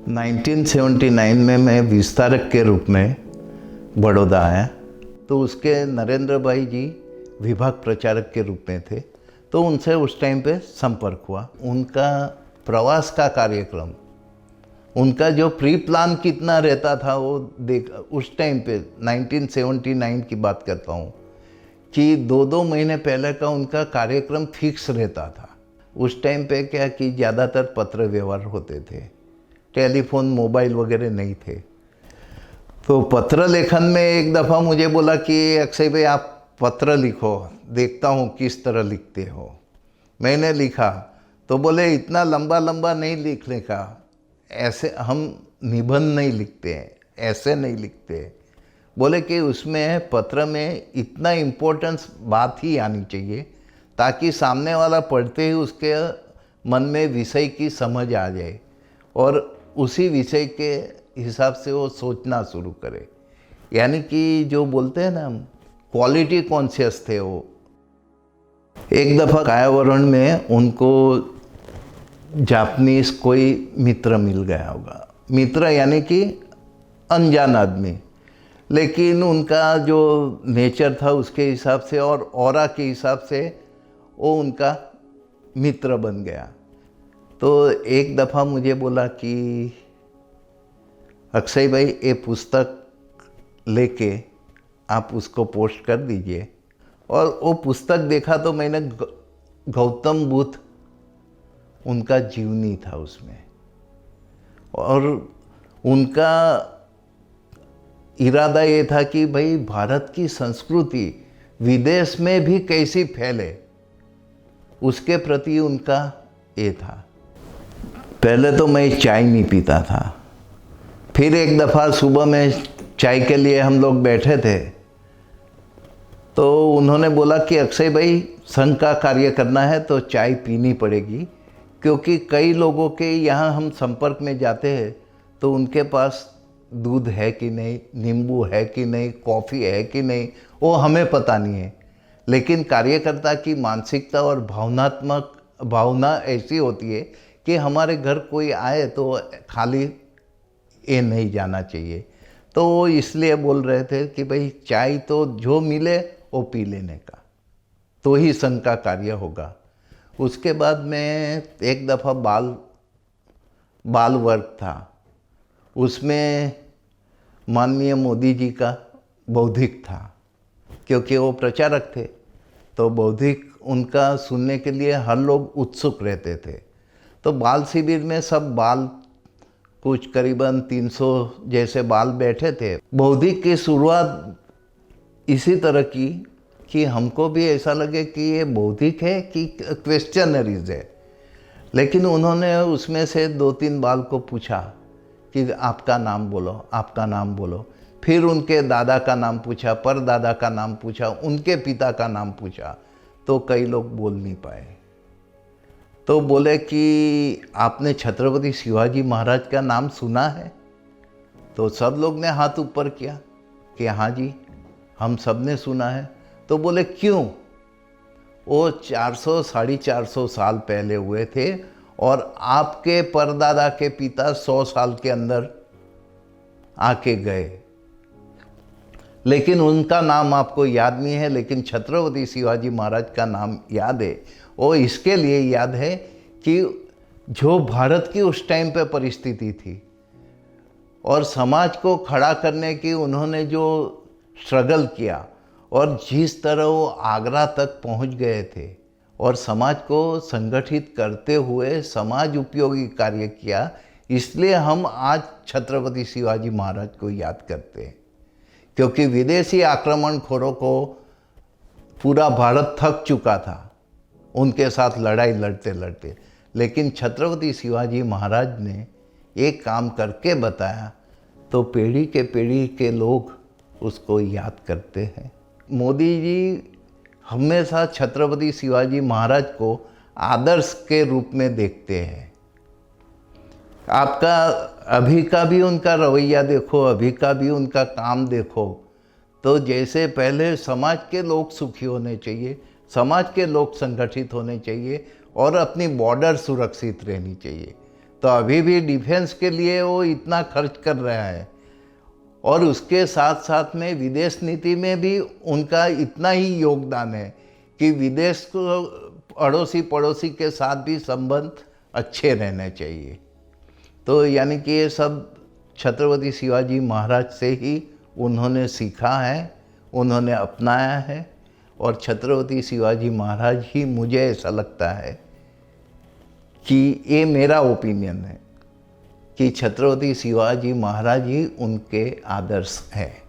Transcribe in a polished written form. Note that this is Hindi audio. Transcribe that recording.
1979 में मैं विस्तारक के रूप में बड़ौदा आया, तो उसके नरेंद्र भाई जी विभाग प्रचारक के रूप में थे। तो उनसे उस टाइम पे संपर्क हुआ। उनका प्रवास का कार्यक्रम, उनका जो प्री प्लान कितना रहता था वो देख, उस टाइम पे 1979 की बात करता हूँ कि 2-2 महीने पहले का उनका कार्यक्रम फिक्स रहता था। उस टाइम पे क्या कि ज़्यादातर पत्र व्यवहार होते थे, टेलीफोन मोबाइल वगैरह नहीं थे। तो पत्र लेखन में एक दफ़ा मुझे बोला कि अक्षय भाई आप पत्र लिखो, देखता हूँ किस तरह लिखते हो। मैंने लिखा तो बोले इतना लंबा लंबा नहीं लिखने का, ऐसे हम निबंध नहीं लिखते हैं, ऐसे नहीं लिखते। बोले कि उसमें पत्र में इतना इम्पोर्टेंस बात ही आनी चाहिए ताकि सामने वाला पढ़ते ही उसके मन में विषय की समझ आ जाए और उसी विषय के हिसाब से वो सोचना शुरू करे। यानी कि जो बोलते हैं ना हम, क्वालिटी कॉन्शियस थे वो। एक दफ़ा कायावरण में उनको जापानीज कोई मित्र मिल गया होगा, मित्र यानी कि अनजान आदमी, लेकिन उनका जो नेचर था उसके हिसाब से और ऑरा के हिसाब से वो उनका मित्र बन गया। तो एक दफ़ा मुझे बोला कि अक्षय भाई ये पुस्तक लेके आप उसको पोस्ट कर दीजिए। और वो पुस्तक देखा तो मैंने गौतम बुद्ध उनका जीवनी था उसमें, और उनका इरादा ये था कि भाई भारत की संस्कृति विदेश में भी कैसी फैले, उसके प्रति उनका ये था। पहले तो मैं चाय नहीं पीता था, फिर एक दफ़ा सुबह में चाय के लिए हम लोग बैठे थे तो उन्होंने बोला कि अक्षय भाई संघ का कार्य करना है तो चाय पीनी पड़ेगी, क्योंकि कई लोगों के यहाँ हम संपर्क में जाते हैं तो उनके पास दूध है कि नहीं, नींबू है कि नहीं, कॉफ़ी है कि नहीं, वो हमें पता नहीं है। लेकिन कार्यकर्ता की मानसिकता और भावना ऐसी होती है कि हमारे घर कोई आए तो खाली ये नहीं जाना चाहिए। तो वो इसलिए बोल रहे थे कि भाई चाय तो जो मिले वो पी लेने का, तो ही संघ का कार्य होगा। उसके बाद में एक दफ़ा बाल वर्ग था, उसमें माननीय मोदी जी का बौद्धिक था, क्योंकि वो प्रचारक थे तो बौद्धिक उनका सुनने के लिए हर लोग उत्सुक रहते थे। तो बाल शिविर में सब बाल, कुछ करीबन 300 जैसे बाल बैठे थे। बौद्धिक की शुरुआत इसी तरह की कि हमको भी ऐसा लगे कि ये बौद्धिक है कि क्वेश्चनरीज है, लेकिन उन्होंने उसमें से 2-3 बाल को पूछा कि आपका नाम बोलो, आपका नाम बोलो। फिर उनके दादा का नाम पूछा, परदादा का नाम पूछा, उनके पिता का नाम पूछा, तो कई लोग बोल नहीं पाए। तो बोले कि आपने छत्रपति शिवाजी महाराज का नाम सुना है? तो सब लोग ने हाथ ऊपर किया कि हाँ जी, हम सब ने सुना है। तो बोले क्यों? वो 400-450 साल पहले हुए थे और आपके परदादा के पिता 100 साल के अंदर आके गए, लेकिन उनका नाम आपको याद नहीं है, लेकिन छत्रपति शिवाजी महाराज का नाम याद है। वो इसके लिए याद है कि जो भारत की उस टाइम पे परिस्थिति थी और समाज को खड़ा करने की उन्होंने जो स्ट्रगल किया और जिस तरह वो आगरा तक पहुंच गए थे और समाज को संगठित करते हुए समाज उपयोगी कार्य किया, इसलिए हम आज छत्रपति शिवाजी महाराज को याद करते हैं। क्योंकि विदेशी आक्रमणखोरों को पूरा भारत थक चुका था उनके साथ लड़ाई लड़ते लड़ते, लेकिन छत्रपति शिवाजी महाराज ने एक काम करके बताया तो पीढ़ी के लोग उसको याद करते हैं। मोदी जी हमेशा छत्रपति शिवाजी महाराज को आदर्श के रूप में देखते हैं। आपका अभी का भी उनका रवैया देखो, अभी का भी उनका काम देखो, तो जैसे पहले समाज के लोग सुखी होने चाहिए, समाज के लोग संगठित होने चाहिए और अपनी बॉर्डर सुरक्षित रहनी चाहिए। तो अभी भी डिफेंस के लिए वो इतना खर्च कर रहा है, और उसके साथ साथ में विदेश नीति में भी उनका इतना ही योगदान है कि विदेश को अड़ोसी पड़ोसी के साथ भी संबंध अच्छे रहने चाहिए। तो यानी कि ये सब छत्रपति शिवाजी महाराज से ही उन्होंने सीखा है, उन्होंने अपनाया है। और छत्रपति शिवाजी महाराज ही, मुझे ऐसा लगता है कि ये मेरा ओपिनियन है कि छत्रपति शिवाजी महाराज ही उनके आदर्श हैं।